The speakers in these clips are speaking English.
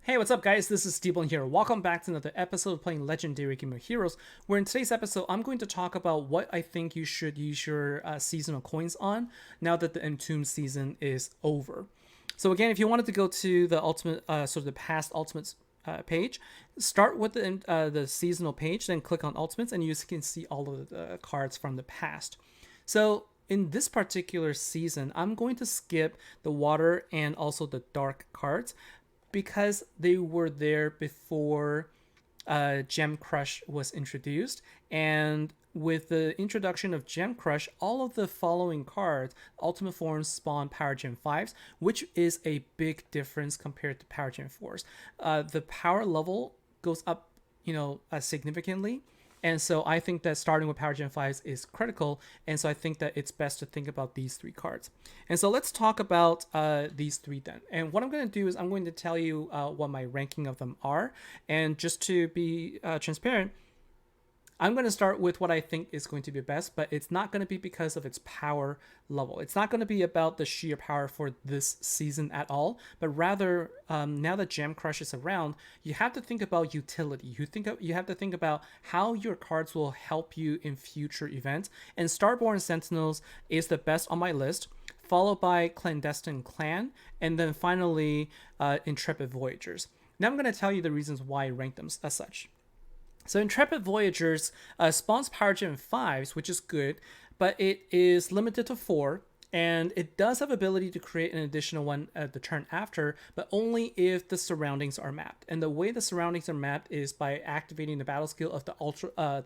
Hey, what's up guys? This is Steven here. Welcome back to another episode of playing Legendary Game of Heroes, where in today's episode, I'm going to talk about what I think you should use your seasonal coins on now that the Entombed season is over. So again, if you wanted to go to the ultimate, sort of the past ultimates page, start with the seasonal page, then click on ultimates, and you can see all of the cards from the past. So in this particular season, I'm going to skip the water and also the dark cards because they were there before Gem Crush was introduced. And with the introduction of Gem Crush, all of the following cards, Ultimate Forms spawn Power Gem 5s, which is a big difference compared to Power Gem 4s. The power level goes up, significantly. And so I think that starting with Power Gen 5s is critical. And so I think that it's best to think about these three cards. And so let's talk about these three then. And what I'm going to do is I'm going to tell you what my ranking of them are. And just to be transparent, I'm going to start with what I think is going to be best, but it's not going to be because of its power level. It's not going to be about the sheer power for this season at all, but rather, now that Gem Crush is around, you have to think about utility. You have to think about how your cards will help you in future events. And Starborn Sentinels is the best on my list, followed by Clandestine Clan, and then finally Intrepid Voyagers. Now I'm going to tell you the reasons why I rank them as such. So Intrepid Voyagers spawns Power Gem 5s, which is good, but it is limited to 4, and it does have ability to create an additional one at the turn after, but only if the surroundings are mapped. And the way the surroundings are mapped is by activating the battle skill of the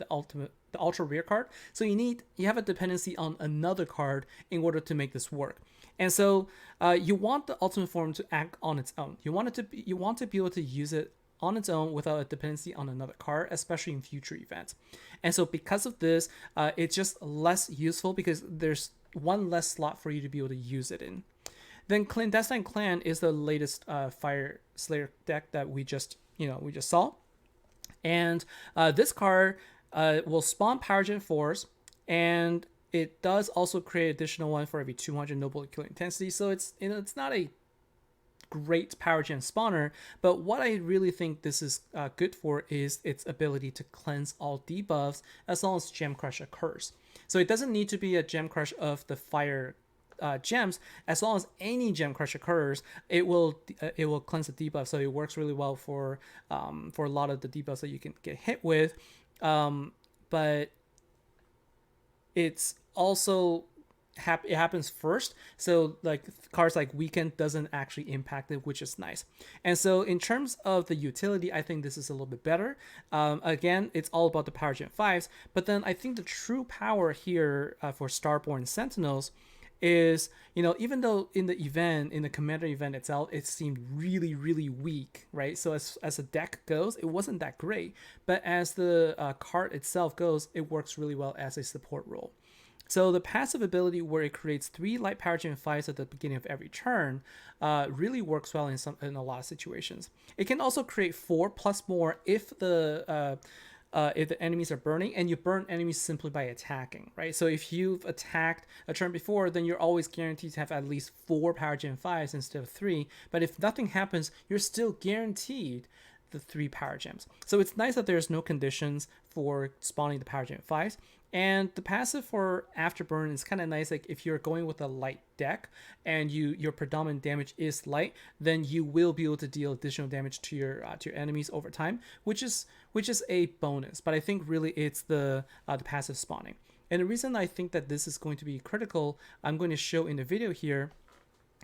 ultra rare card. So you have a dependency on another card in order to make this work. And so you want the ultimate form to act on its own. You want to be able to use it on its own without a dependency on another card, especially in future events. And so because of this, it's just less useful because there's one less slot for you to be able to use it in. Then Clandestine Clan is the latest Fire Slayer deck that we just saw. And this card will spawn Power Gen 4s, and it does also create additional one for every 200 noble kill intensity. So it's not a great power gen spawner, but what I really think this is good for is its ability to cleanse all debuffs as long as Gem Crush occurs. So it doesn't need to be a Gem Crush of the fire gems. As long as any Gem Crush occurs, it will cleanse the debuff. So it works really well for a lot of the debuffs that you can get hit with, but it's also it happens first, so like cards like Weekend doesn't actually impact it, which is nice. And so in terms of the utility, I think this is a little bit better. Again, it's all about the Power Gen 5s, but then I think the true power here for Starborn Sentinels is, even though in the commander event itself, it seemed really, really weak, right? So as a deck goes, it wasn't that great, but as the card itself goes, it works really well as a support role. So the passive ability where it creates 3 light Power Gen 5s at the beginning of every turn really works well in a lot of situations. It can also create 4 plus more if the enemies are burning, and you burn enemies simply by attacking, right? So if you've attacked a turn before, then you're always guaranteed to have at least 4 Power Gen 5s instead of 3. But if nothing happens, you're still guaranteed the 3 power gems. So it's nice that there's no conditions for spawning the Power Gen 5s. And the passive for Afterburn is kind of nice. Like if you're going with a light deck and your predominant damage is light, then you will be able to deal additional damage to your enemies over time, which is a bonus. But I think really it's the passive spawning. And the reason I think that this is going to be critical, I'm going to show in the video here,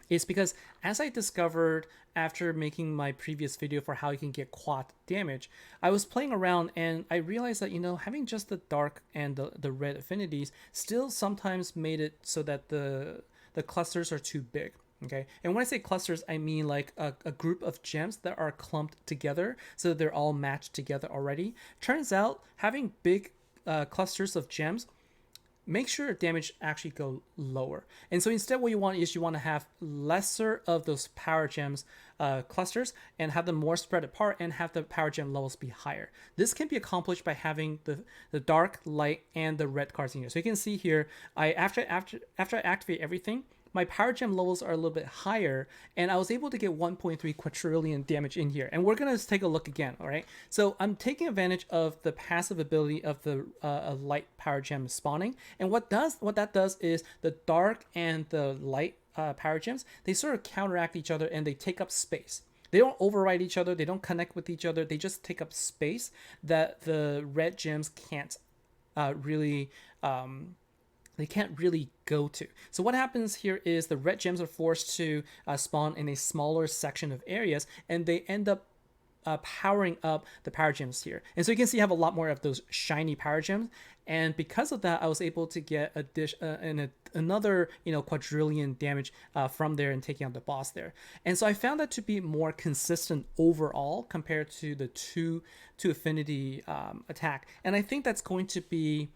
is because as I discovered after making my previous video for how you can get quad damage, I was playing around and I realized that, having just the dark and the red affinities still sometimes made it so that the clusters are too big. Okay, and when I say clusters, I mean like a group of gems that are clumped together so that they're all matched together already. Turns out having big clusters of gems make sure damage actually go lower. And so instead what you want to have lesser of those power gems clusters and have them more spread apart and have the power gem levels be higher. This can be accomplished by having the dark, light, and the red cards in here. So you can see here, after I activate everything, my power gem levels are a little bit higher, and I was able to get 1.3 quadrillion damage in here. And we're gonna take a look again, all right? So I'm taking advantage of the passive ability of the light power gem spawning, and what that does is the dark and the light power gems, they sort of counteract each other and they take up space. They don't override each other. They don't connect with each other. They just take up space that the red gems can't really they can't really go to. So what happens here is the red gems are forced to spawn in a smaller section of areas, and they end up powering up the power gems here. And so you can see I have a lot more of those shiny power gems, and because of that I was able to get another quadrillion damage from there and taking out the boss there. And so I found that to be more consistent overall compared to the two affinity attack, and I think that's going to be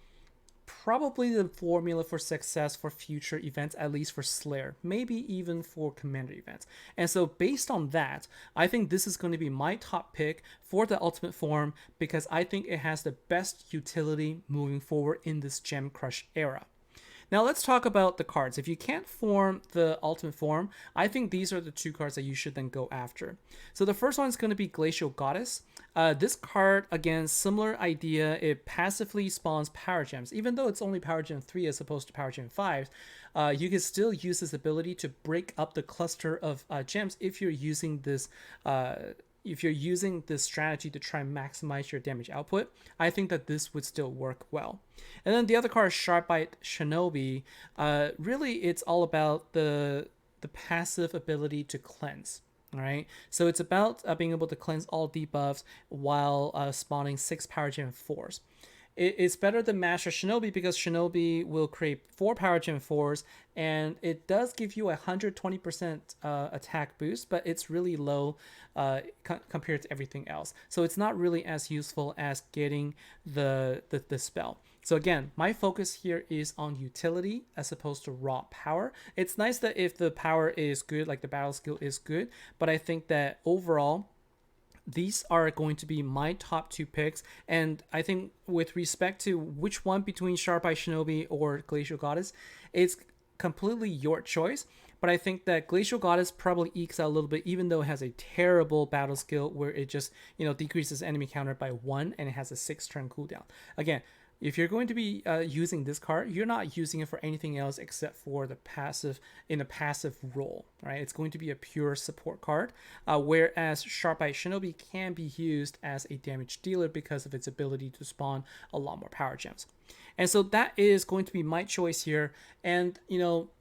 probably the formula for success for future events, at least for Slayer, maybe even for Commander events. And so based on that, I think this is going to be my top pick for the Ultimate form, because I think it has the best utility moving forward in this Gem Crush era. Now let's talk about the cards. If you can't form the Ultimate form, I think these are the two cards that you should then go after. So the first one is going to be Glacial Goddess. This card, again, similar idea. It passively spawns power gems. Even though it's only power gem 3 as opposed to power gem 5, you can still use this ability to break up the cluster of gems if you're using this strategy to try and maximize your damage output. I think that this would still work well. And then the other card is Sharpbite Shinobi. Really, it's all about the passive ability to cleanse. All right, so it's about being able to cleanse all debuffs while spawning 6 power gem 4s. It's better than Master Shinobi because Shinobi will create 4 power gem 4s, and it does give you a 120% attack boost, but it's really low compared to everything else. So it's not really as useful as getting the spell. So again, my focus here is on utility as opposed to raw power. It's nice that if the power is good, like the battle skill is good, but I think that overall, these are going to be my top 2 picks. And I think with respect to which one between Sharpeye Shinobi or Glacial Goddess, it's completely your choice. But I think that Glacial Goddess probably ekes out a little bit, even though it has a terrible battle skill where it just, decreases enemy counter by 1 and it has a 6-turn cooldown. Again, if you're going to be using this card, you're not using it for anything else except for the passive in a passive role, right? It's going to be a pure support card, whereas Sharpeye Shinobi can be used as a damage dealer because of its ability to spawn a lot more power gems. And so that is going to be my choice here. And,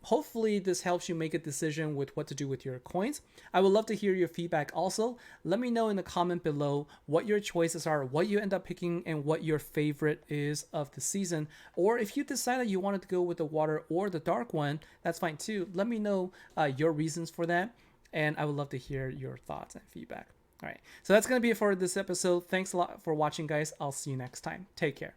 hopefully this helps you make a decision with what to do with your coins. I would love to hear your feedback also. Let me know in the comment below what your choices are, what you end up picking, and what your favorite is of the season. Or if you decide that you wanted to go with the water or the dark one, that's fine too. Let me know your reasons for that. And I would love to hear your thoughts and feedback. All right, so that's going to be it for this episode. Thanks a lot for watching, guys. I'll see you next time. Take care.